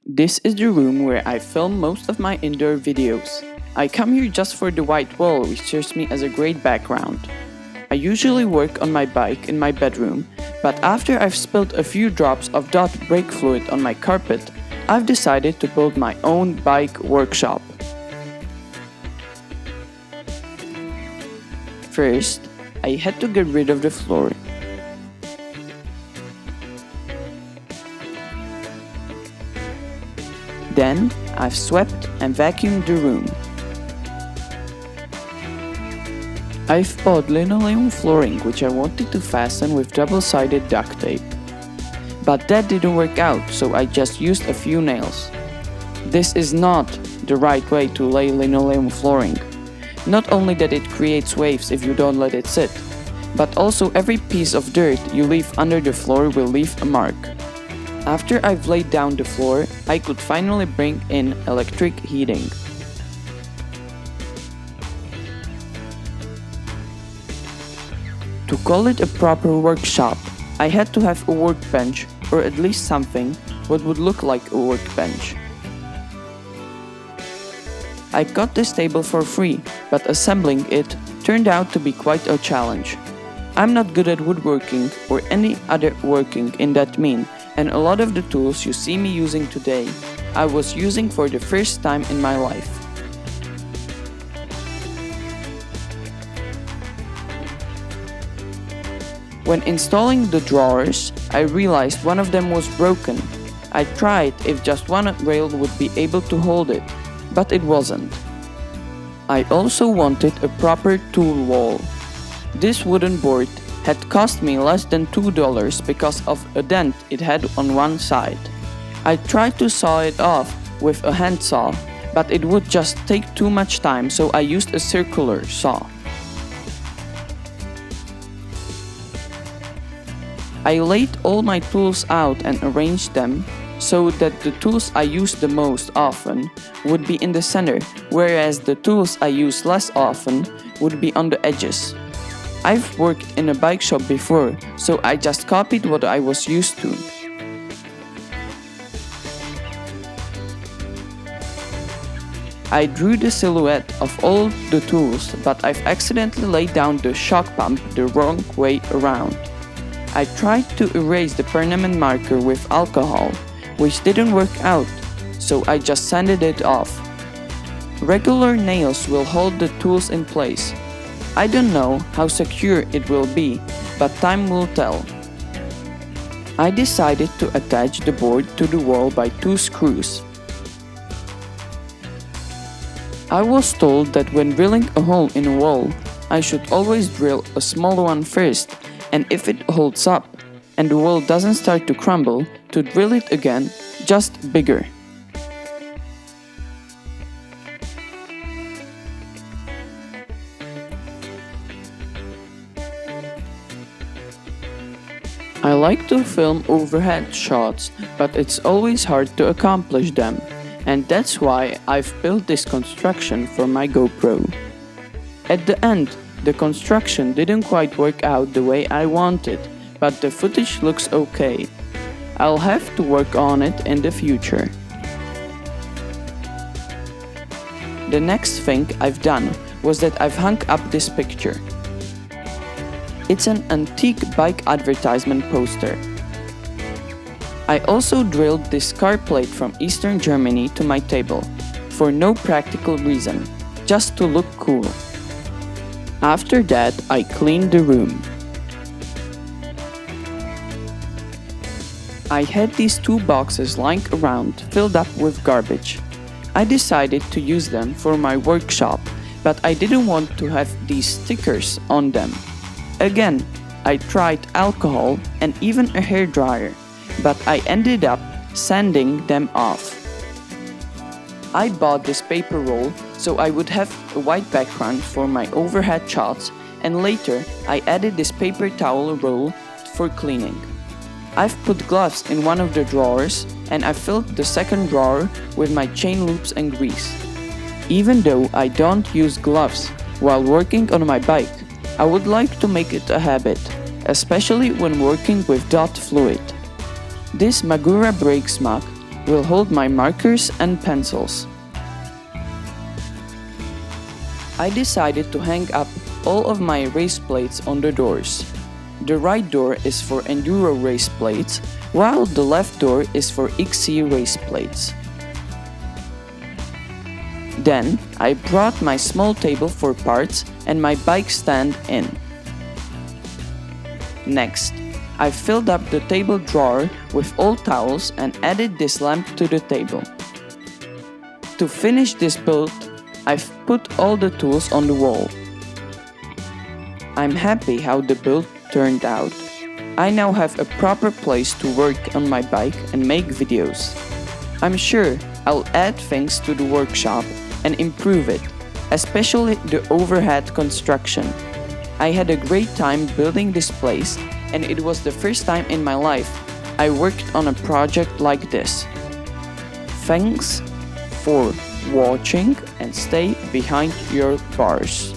This is the room where I film most of my indoor videos. I come here just for the white wall, which serves me as a great background. I usually work on my bike in my bedroom, but after I've spilled a few drops of dot brake fluid on my carpet, I've decided to build my own bike workshop. First, I had to get rid of the floor. Then, I've swept and vacuumed the room. I've bought linoleum flooring which I wanted to fasten with double-sided duct tape. But that didn't work out, so I just used a few nails. This is not the right way to lay linoleum flooring. Not only that it creates waves if you don't let it sit, but also every piece of dirt you leave under the floor will leave a mark. After I've laid down the floor, I could finally bring in electric heating. To call it a proper workshop, I had to have a workbench, or at least something what would look like a workbench. I got this table for free, but assembling it turned out to be quite a challenge. I'm not good at woodworking or any other working in that mean, and a lot of the tools you see me using today, I was using for the first time in my life. When installing the drawers, I realized one of them was broken. I tried if just one rail would be able to hold it, but it wasn't. I also wanted a proper tool wall. This wooden board had cost me less than $2 because of a dent it had on one side. I tried to saw it off with a handsaw, but it would just take too much time, so I used a circular saw. I laid all my tools out and arranged them so that the tools I use the most often would be in the center, whereas the tools I use less often would be on the edges. I've worked in a bike shop before, so I just copied what I was used to. I drew the silhouette of all the tools, but I've accidentally laid down the shock pump the wrong way around. I tried to erase the permanent marker with alcohol, which didn't work out, so I just sanded it off. Regular nails will hold the tools in place. I don't know how secure it will be, but time will tell. I decided to attach the board to the wall by 2 screws. I was told that when drilling a hole in a wall, I should always drill a small one first, and if it holds up and the wall doesn't start to crumble, to drill it again, just bigger. I like to film overhead shots, but it's always hard to accomplish them, and that's why I've built this construction for my GoPro. At the end, the construction didn't quite work out the way I wanted, but the footage looks okay. I'll have to work on it in the future. The next thing I've done was that I've hung up this picture. It's an antique bike advertisement poster. I also drilled this car plate from Eastern Germany to my table, for no practical reason, just to look cool. After that, I cleaned the room. I had these 2 boxes lying around filled up with garbage. I decided to use them for my workshop, but I didn't want to have these stickers on them. Again, I tried alcohol and even a hairdryer, but I ended up sanding them off. I bought this paper roll so I would have a white background for my overhead shots, and later I added this paper towel roll for cleaning. I've put gloves in one of the drawers, and I filled the second drawer with my chain loops and grease. Even though I don't use gloves while working on my bike, I would like to make it a habit, especially when working with dot fluid. This Magura brake smack will hold my markers and pencils. I decided to hang up all of my race plates on the doors. The right door is for enduro race plates, while the left door is for XC race plates. Then I brought my small table for parts and my bike stand in. Next, I filled up the table drawer with old towels and added this lamp to the table. To finish this build, I've put all the tools on the wall. I'm happy how the build turned out. I now have a proper place to work on my bike and make videos. I'm sure I'll add things to the workshop and improve it, especially the overhead construction. I had a great time building this place, and it was the first time in my life I worked on a project like this. Thanks for watching and stay behind your bars.